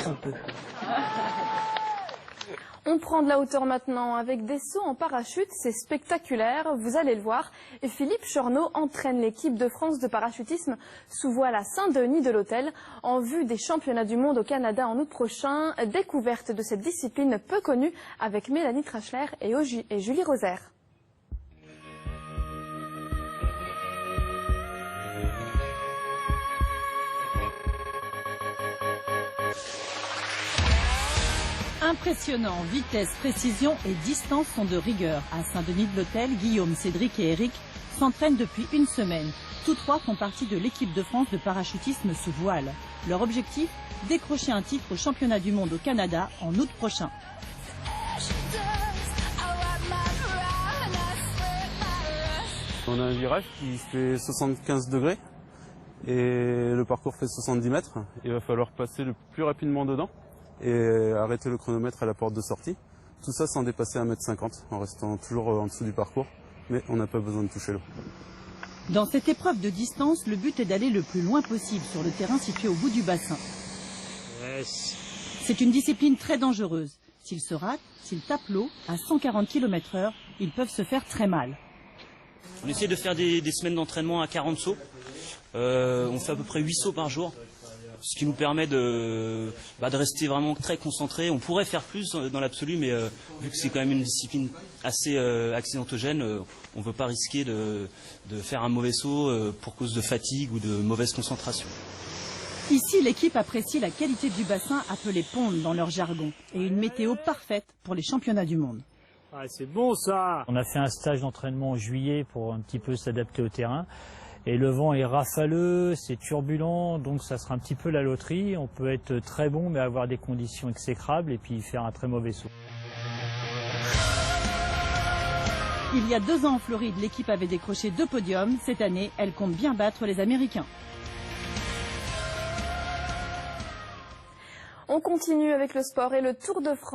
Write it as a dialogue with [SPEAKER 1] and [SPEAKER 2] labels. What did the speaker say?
[SPEAKER 1] un peu.
[SPEAKER 2] On prend de la hauteur maintenant avec des sauts en parachute, c'est spectaculaire, vous allez le voir. Et Philippe Chorneau entraîne l'équipe de France de parachutisme sous voile à Saint-Denis de l'Hôtel en vue des championnats du monde au Canada en août prochain. Découverte de cette discipline peu connue avec Mélanie Trachler et Julie Rosaire.
[SPEAKER 3] Impressionnant, vitesse, précision et distance sont de rigueur. À Saint-Denis de l'Hôtel, Guillaume, Cédric et Eric s'entraînent depuis une semaine. Tous trois font partie de l'équipe de France de parachutisme sous voile. Leur objectif, décrocher un titre au championnat du monde au Canada en août prochain.
[SPEAKER 4] On a un virage qui fait 75 degrés et le parcours fait 70 mètres. Il va falloir passer le plus rapidement dedans et arrêter le chronomètre à la porte de sortie. Tout ça sans dépasser 1,50 m, en restant toujours en dessous du parcours, mais on n'a pas besoin de toucher l'eau.
[SPEAKER 3] Dans cette épreuve de distance, le but est d'aller le plus loin possible sur le terrain situé au bout du bassin.
[SPEAKER 1] Yes.
[SPEAKER 3] C'est une discipline très dangereuse. S'ils se ratent, s'ils tapent l'eau à 140 km/h, ils peuvent se faire très mal.
[SPEAKER 5] On essaie de faire des semaines d'entraînement à 40 sauts. On fait à peu près 8 sauts par jour. Ce qui nous permet de rester vraiment très concentré. On pourrait faire plus dans l'absolu, mais vu que c'est quand même une discipline assez accidentogène, on ne veut pas risquer de faire un mauvais saut pour cause de fatigue ou de mauvaise concentration.
[SPEAKER 3] Ici, l'équipe apprécie la qualité du bassin appelé pond dans leur jargon et une météo parfaite pour les championnats du monde.
[SPEAKER 1] Ah, c'est bon ça.
[SPEAKER 6] On a fait un stage d'entraînement en juillet pour un petit peu s'adapter au terrain. Et le vent est rafaleux, c'est turbulent, donc ça sera un petit peu la loterie. On peut être très bon mais avoir des conditions exécrables et puis faire un très mauvais saut.
[SPEAKER 3] Il y a 2 ans en Floride, l'équipe avait décroché 2 podiums. Cette année, elle compte bien battre les Américains.
[SPEAKER 2] On continue avec le sport et le Tour de France.